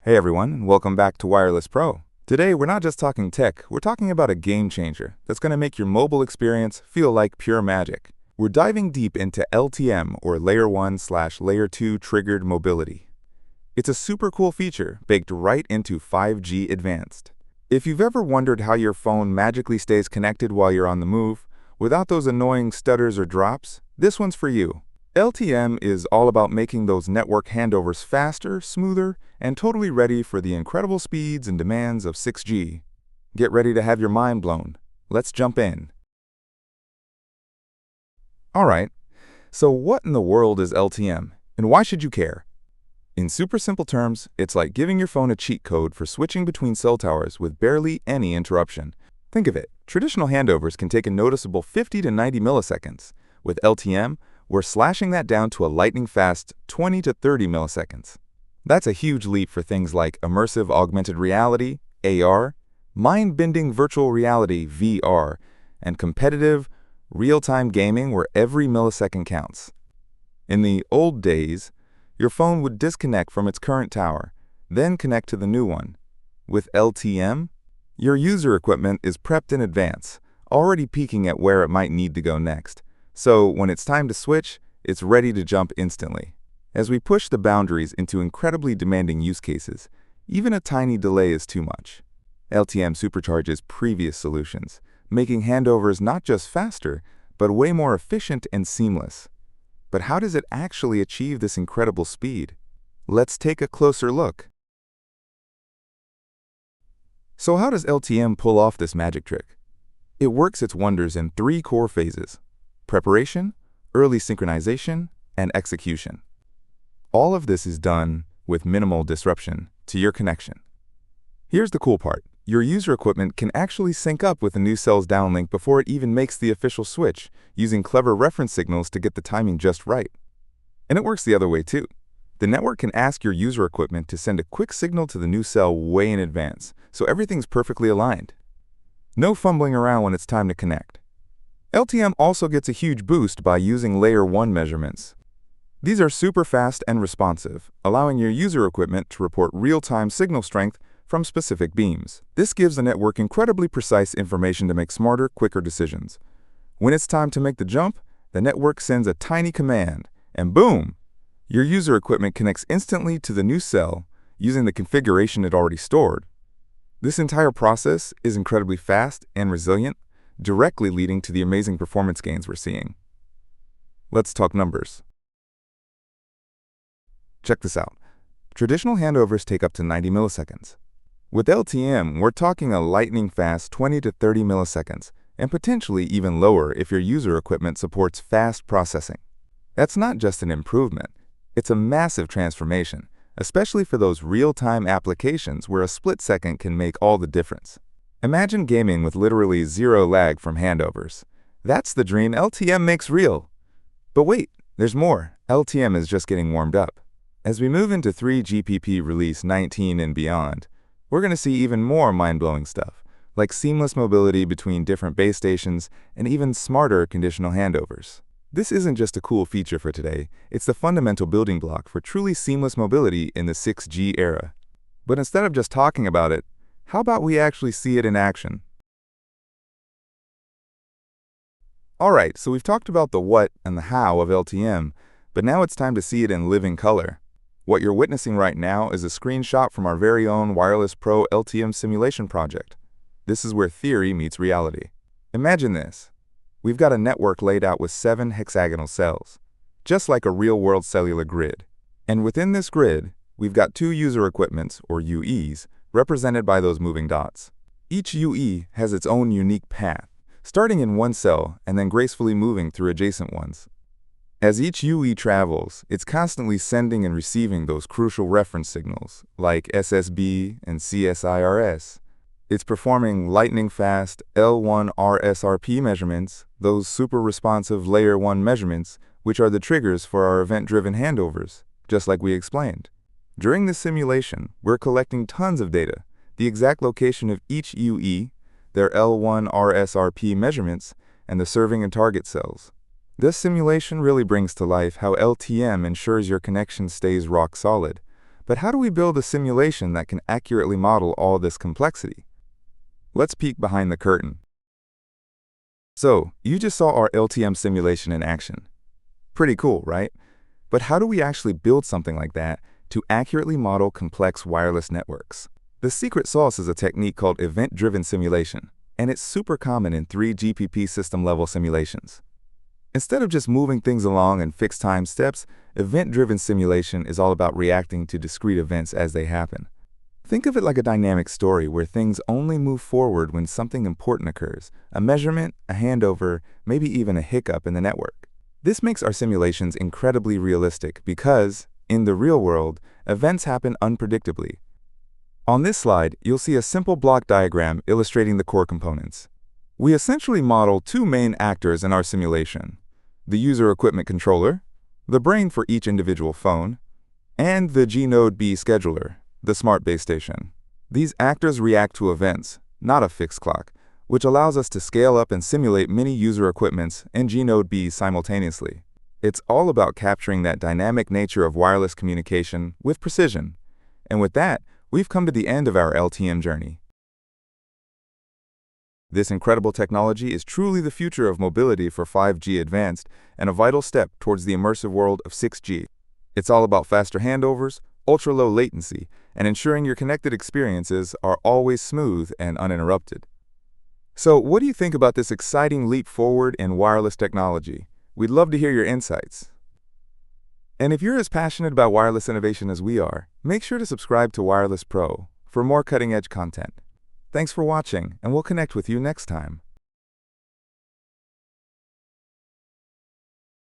Hey everyone, and welcome back to Wireless Pro. Today we're not just talking tech, we're talking about a game changer that's going to make your mobile experience feel like pure magic. We're diving deep into LTM, or Layer 1/Layer 2 Triggered Mobility. It's a super cool feature baked right into 5G Advanced. If you've ever wondered how your phone magically stays connected while you're on the move, without those annoying stutters or drops, this one's for you. LTM is all about making those network handovers faster, smoother, and totally ready for the incredible speeds and demands of 6G. Get ready to have your mind blown. Let's jump in. Alright, so what in the world is LTM, and why should you care? In super simple terms, it's like giving your phone a cheat code for switching between cell towers with barely any interruption. Think of it, traditional handovers can take a noticeable 50 to 90 milliseconds. With LTM, we're slashing that down to a lightning-fast 20 to 30 milliseconds. That's a huge leap for things like immersive augmented reality, AR, mind-bending virtual reality, VR, and competitive, real-time gaming where every millisecond counts. In the old days, your phone would disconnect from its current tower, then connect to the new one. With LTM, your user equipment is prepped in advance, already peeking at where it might need to go next. So when it's time to switch, it's ready to jump instantly. As we push the boundaries into incredibly demanding use cases, even a tiny delay is too much. LTM supercharges previous solutions, making handovers not just faster, but way more efficient and seamless. But how does it actually achieve this incredible speed? Let's take a closer look. So how does LTM pull off this magic trick? It works its wonders in three core phases: preparation, early synchronization, and execution. All of this is done with minimal disruption to your connection. Here's the cool part. Your user equipment can actually sync up with the new cell's downlink before it even makes the official switch, using clever reference signals to get the timing just right. And it works the other way too. The network can ask your user equipment to send a quick signal to the new cell way in advance, so everything's perfectly aligned. No fumbling around when it's time to connect. LTM also gets a huge boost by using Layer 1 measurements. These are super fast and responsive, allowing your user equipment to report real-time signal strength from specific beams. This gives the network incredibly precise information to make smarter, quicker decisions. When it's time to make the jump, the network sends a tiny command, and boom! Your user equipment connects instantly to the new cell using the configuration it already stored. This entire process is incredibly fast and resilient, directly leading to the amazing performance gains we're seeing. Let's talk numbers. Check this out. Traditional handovers take up to 90 milliseconds. With LTM, we're talking a lightning-fast 20 to 30 milliseconds, and potentially even lower if your user equipment supports fast processing. That's not just an improvement, it's a massive transformation, especially for those real-time applications where a split second can make all the difference. Imagine gaming with literally zero lag from handovers. That's the dream LTM makes real. But wait, there's more. LTM is just getting warmed up. As we move into 3GPP release 19 and beyond, we're going to see even more mind-blowing stuff, like seamless mobility between different base stations and even smarter conditional handovers. This isn't just a cool feature for today, it's the fundamental building block for truly seamless mobility in the 6G era. But instead of just talking about it, how about we actually see it in action? Alright, so we've talked about the what and the how of LTM, but now it's time to see it in living color. What you're witnessing right now is a screenshot from our very own WirelessPro LTM simulation project. This is where theory meets reality. Imagine this. We've got a network laid out with 7 hexagonal cells, just like a real-world cellular grid. And within this grid, we've got 2 user equipments, or UEs, represented by those moving dots. Each UE has its own unique path, starting in one cell and then gracefully moving through adjacent ones. As each UE travels, it's constantly sending and receiving those crucial reference signals, like SSB and CSIRS. It's performing lightning-fast L1 RSRP measurements, those super responsive Layer 1 measurements, which are the triggers for our event-driven handovers, just like we explained. During this simulation, we're collecting tons of data, the exact location of each UE, their L1 RSRP measurements, and the serving and target cells. This simulation really brings to life how LTM ensures your connection stays rock solid, But how do we build a simulation that can accurately model all this complexity? Let's peek behind the curtain. So, you just saw our LTM simulation in action. Pretty cool, right? But how do we actually build something like that to accurately model complex wireless networks? The secret sauce is a technique called event-driven simulation, and it's super common in 3GPP system-level simulations. Instead of just moving things along in fixed time steps, event-driven simulation is all about reacting to discrete events as they happen. Think of it like a dynamic story where things only move forward when something important occurs, a measurement, a handover, maybe even a hiccup in the network. This makes our simulations incredibly realistic because, in the real world, events happen unpredictably. On this slide, you'll see a simple block diagram illustrating the core components. We essentially model two main actors in our simulation: the user equipment controller, the brain for each individual phone, and the G-Node B scheduler, the smart base station. These actors react to events, not a fixed clock, which allows us to scale up and simulate many user equipments and G-Node Bs simultaneously. It's all about capturing that dynamic nature of wireless communication with precision. And with that, we've come to the end of our LTM journey. This incredible technology is truly the future of mobility for 5G Advanced and a vital step towards the immersive world of 6G. It's all about faster handovers, ultra-low latency, and ensuring your connected experiences are always smooth and uninterrupted. So, what do you think about this exciting leap forward in wireless technology? We'd love to hear your insights. And if you're as passionate about wireless innovation as we are, make sure to subscribe to Wireless Pro for more cutting-edge content. Thanks for watching, and we'll connect with you next time.